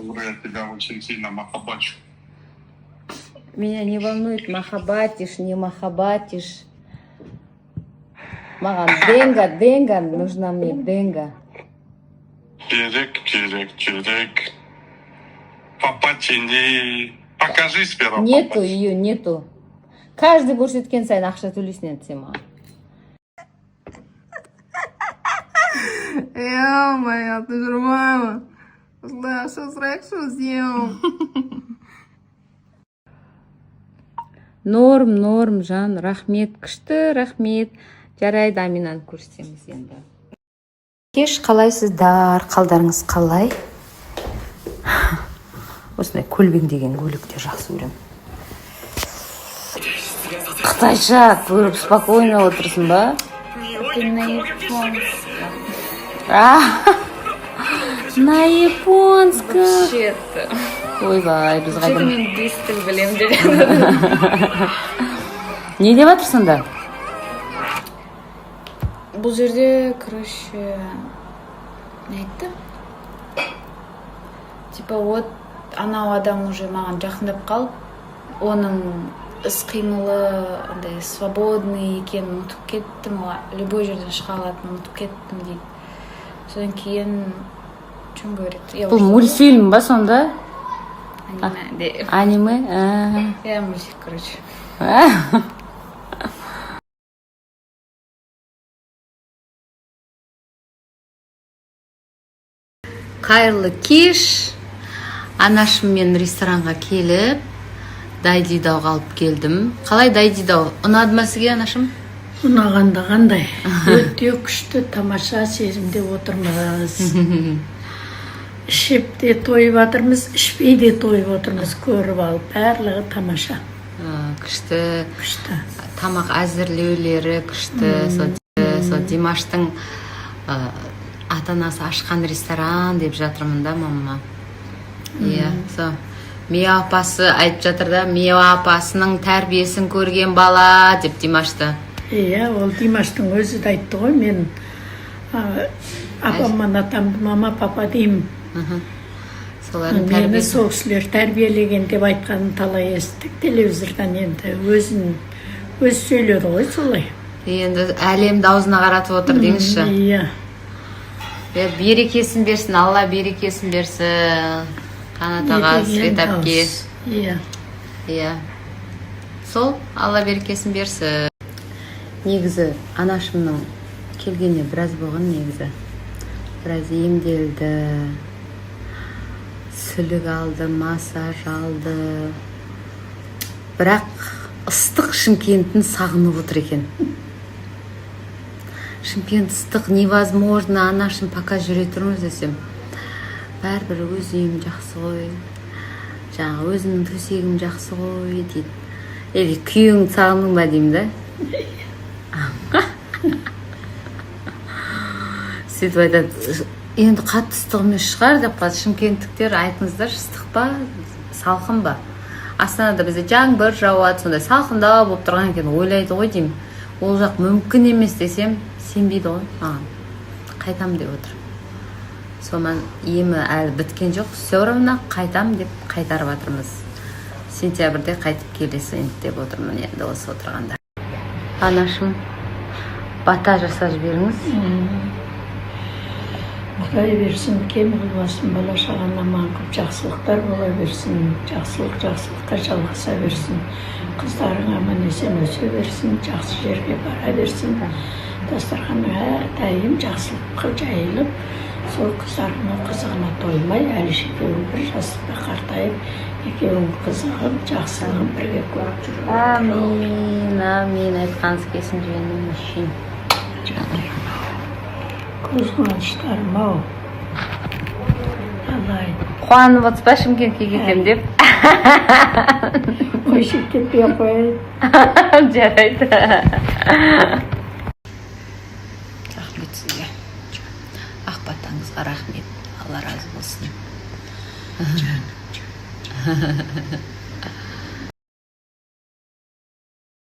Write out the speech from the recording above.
Я тебя очень сильно махабачу. Меня не волнует, махабатишь, не махабатишь. Маған денга нужна мне, денга. Керек. Папачини. Покажи сперва. Нету папач. ее, нету. Каждый көрсеткен сайын ақша төлейсің енді сен маған. Ё-моё, ты же мама. Что срек, что съел? Норм, жан, рахмет, күшті рахмет. Жарайды, Аминаны көрсетеміз енді. Кеш қалайсыздар, қалдарыңыз қалай? Осындай көлбең деген көлікте жақсы көремін. Қытайша көріп спокойно отырсың ба? На японском. Вообще-то. Ойбай, біз қайдам. Мен бес тіл білем деп. Не деп жатырсың да? Бұл жерде, короче, не айтты? Типа, вот анау адам уже маған жақындап қалып, оның іс-қимылы андай свободный екенін ұмытып кеттім, любой жерден шыға алатынын ұмытып кеттім дейді. Содан кейін, чем говорит? Бұл мультфильм ба сонда? Аниме. Аниме? Я мультик, короче. Қайырлы кеш. Анашыммен ресторанға келіп, дайдидауға алып келдім. Қалай дайдидау? Ұнады ма сізге, анашым? Ұнағанда қандай? Өте күшті, тамаша сезімде отырмыз. Ішіп те тойып жатырмыз, ішпей де тойып отырмыз, көріп алып. Барлығы тамаша. Күшті. Күшті. Тамақ әзірлеулері күшті. Сол Димаштың ата-анасы ашқан ресторан деп жатырмын да, мама. Иә, сол. Мия апасы айтып жатыр да, Мия апасының тәрбиесін көрген бала деп Димашты. Иә, ол Димаштың өзі де айтты ғой, мен апаммен атамды мама, папа деймін. Солардың Мені тәрбиесі. сол кісілер тәрбиелеген деп айтқанын талай естік телевизордан, енді өзі сөйледі ғой солай. Енді әлемді аузына қаратып отыр деңізші. Иә. Берекесін берсін, Алла берекесін берсін. Қанат аға, Свет әпке. Иә. Сол, Алла берекесін берсін. Негізі, анашымның келгеніне біраз болған негізі. Біраз емделді. Сүлік алды, массаж алды. Бірақ ыстық Шымкентін сағынып отыр екен. Шымкент ыстық невозможно, анашым пока жүре тұрмыз десем. Бәрбір өз үйім жақсы ғой. Жаңа өзімнің төсегім жақсы ғой дейді. Или күйеуіңді сағындың ба деймін да? Сөйтіп айтады, енді қатты ыстық емес шығар деп қалды. Шымкенттіктер айтыңыздар, ыстық па, салқын ба? Астанада бізде жаңбыр жауады, сондай салқындау болып тұрған екен, ойлайды ғой деймін. Ол жақ мүмкін емес десем, сенбейді ғой маған. Қайтам деп отыр. Сонан емі әлі біткен жоқ, все равно қайтам деп қайтарып жатырмыз. Сентябрьде қайтып келесің деп отырмын енді осы отырғанда. Анашым, бата жасап жіберіңіз. Құдай берсін, кем қылбасын, бала шағана маған көп жақсылықтар бола берсін, жақсылыққа жалғаса берсін, қыздарың аман есен өсе берсін, жақсы жерге бара берсін, дастарханың әрдайым жақсылыққа жайылып, сол қыздарының қызығына тоймай, әлі екеуің бір жаста қартайып, екеуің қызығып, жақсылығын бірге көріп жүріп. Амин, айтқаныңыз келсін жөнім үшін. Көз қуаныштарым-ау. Алай. Қуанып отырсыз ба Шымкентке кетем деп? Қойшып кетпей қойып. Жарайды.